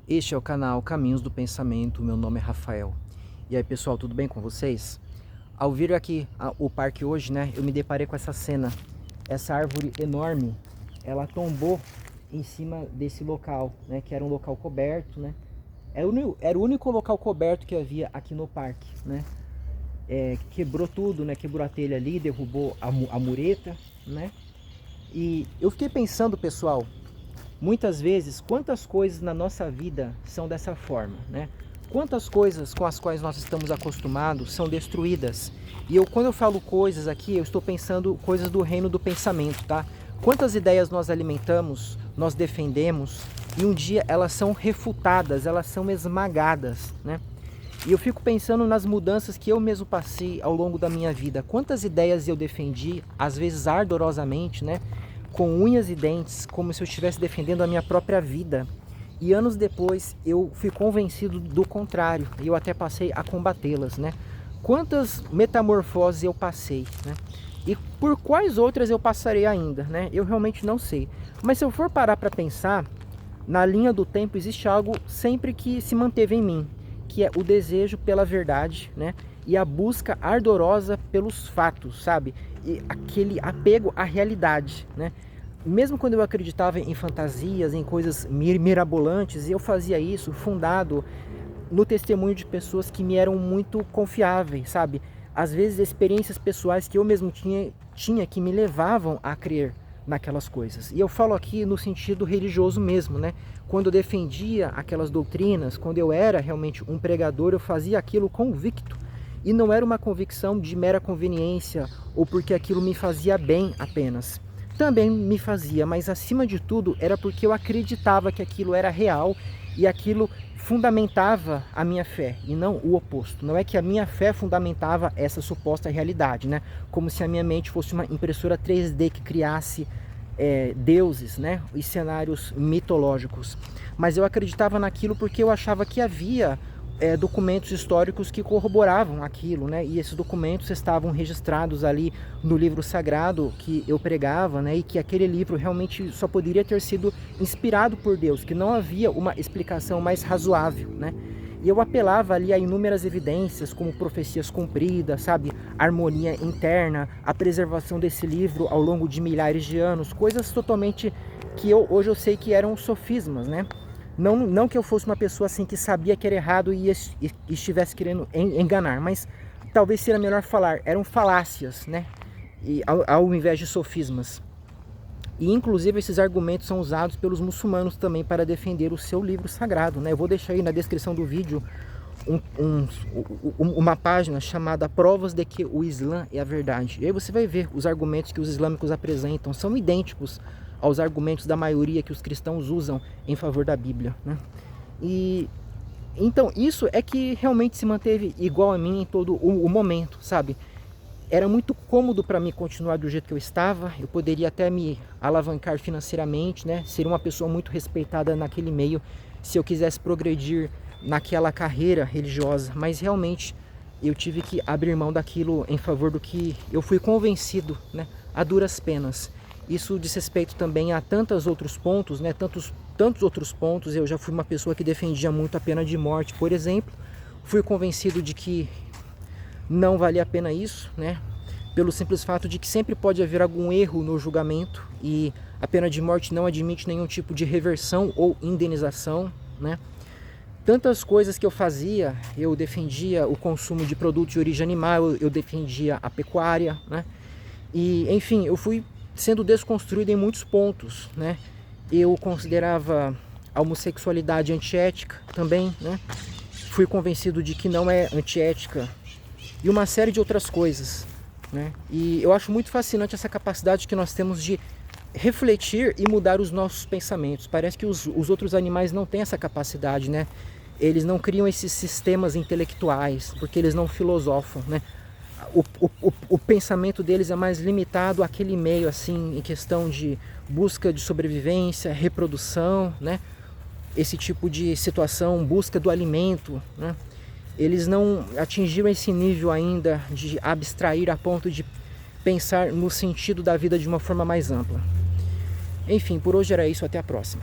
Este é o canal Caminhos do Pensamento, meu nome é Rafael. E aí pessoal, tudo bem com vocês? Ao vir aqui o parque hoje, né, eu me deparei com essa cena. Essa árvore enorme, ela tombou em cima desse local, né, que era um local coberto, né. Era o único local coberto que havia aqui no parque, né. Quebrou tudo, né, quebrou a telha ali, derrubou a mureta, né. E eu fiquei pensando, pessoal, muitas vezes, quantas coisas na nossa vida são dessa forma, né? Quantas coisas com as quais nós estamos acostumados são destruídas. E quando eu falo coisas aqui, eu estou pensando coisas do reino do pensamento, tá? Quantas ideias nós alimentamos, nós defendemos, e um dia elas são refutadas, elas são esmagadas, né? E eu fico pensando nas mudanças que eu mesmo passei ao longo da minha vida. Quantas ideias eu defendi, às vezes ardorosamente, né? Com unhas e dentes, como se eu estivesse defendendo a minha própria vida. E anos depois eu fui convencido do contrário, e eu até passei a combatê-las, né? Quantas metamorfoses eu passei, né? E por quais outras eu passarei ainda, né? Eu realmente não sei. Mas se eu for parar para pensar, na linha do tempo existe algo sempre que se manteve em mim, que é o desejo pela verdade, né? E a busca ardorosa pelos fatos, sabe? E aquele apego à realidade, né? Mesmo quando eu acreditava em fantasias, em coisas mirabolantes, eu fazia isso fundado no testemunho de pessoas que me eram muito confiáveis, sabe? Às vezes experiências pessoais que eu mesmo tinha que me levavam a crer naquelas coisas. E eu falo aqui no sentido religioso mesmo, né? Quando eu defendia aquelas doutrinas, quando eu era realmente um pregador, eu fazia aquilo convicto. E não era uma convicção de mera conveniência ou porque aquilo me fazia bem apenas. Também me fazia, mas acima de tudo era porque eu acreditava que aquilo era real e aquilo fundamentava a minha fé e não o oposto. Não é que a minha fé fundamentava essa suposta realidade, né? Como se a minha mente fosse uma impressora 3D que criasse deuses, né? E cenários mitológicos. Mas eu acreditava naquilo porque eu achava que havia documentos históricos que corroboravam aquilo, né? E esses documentos estavam registrados ali no livro sagrado que eu pregava, né? E que aquele livro realmente só poderia ter sido inspirado por Deus, que não havia uma explicação mais razoável, né? E eu apelava ali a inúmeras evidências, como profecias cumpridas, sabe? Harmonia interna, a preservação desse livro ao longo de milhares de anos, coisas totalmente que hoje eu sei que eram sofismas, né? Não que eu fosse uma pessoa assim que sabia que era errado e estivesse querendo enganar, mas talvez seria melhor falar, eram falácias, né? E ao invés de sofismas. E inclusive esses argumentos são usados pelos muçulmanos também para defender o seu livro sagrado, né? Eu vou deixar aí na descrição do vídeo uma página chamada Provas de que o Islã é a verdade. E aí você vai ver os argumentos que os islâmicos apresentam, são idênticos aos argumentos da maioria que os cristãos usam em favor da Bíblia, né? E então isso é que realmente se manteve igual a mim em todo o momento, sabe? Era muito cômodo para mim continuar do jeito que eu estava, eu poderia até me alavancar financeiramente, né? Ser uma pessoa muito respeitada naquele meio, se eu quisesse progredir naquela carreira religiosa, mas realmente eu tive que abrir mão daquilo em favor do que eu fui convencido, né? A duras penas. Isso diz respeito também a tantos outros pontos, né? Tantos outros pontos. Eu já fui uma pessoa que defendia muito a pena de morte, por exemplo. Fui convencido de que não valia a pena isso, né? Pelo simples fato de que sempre pode haver algum erro no julgamento e a pena de morte não admite nenhum tipo de reversão ou indenização, né? Tantas coisas que eu fazia, eu defendia o consumo de produtos de origem animal, eu defendia a pecuária, né? E, enfim, eu fui sendo desconstruído em muitos pontos, né? Eu considerava a homossexualidade antiética também, né? Fui convencido de que não é antiética e uma série de outras coisas, né? E eu acho muito fascinante essa capacidade que nós temos de refletir e mudar os nossos pensamentos. Parece que os outros animais não têm essa capacidade, né? Eles não criam esses sistemas intelectuais, porque eles não filosofam, né? O pensamento deles é mais limitado àquele meio, assim, em questão de busca de sobrevivência, reprodução, né? Esse tipo de situação, busca do alimento, né? Eles não atingiram esse nível ainda de abstrair a ponto de pensar no sentido da vida de uma forma mais ampla. Enfim, por hoje era isso, até a próxima.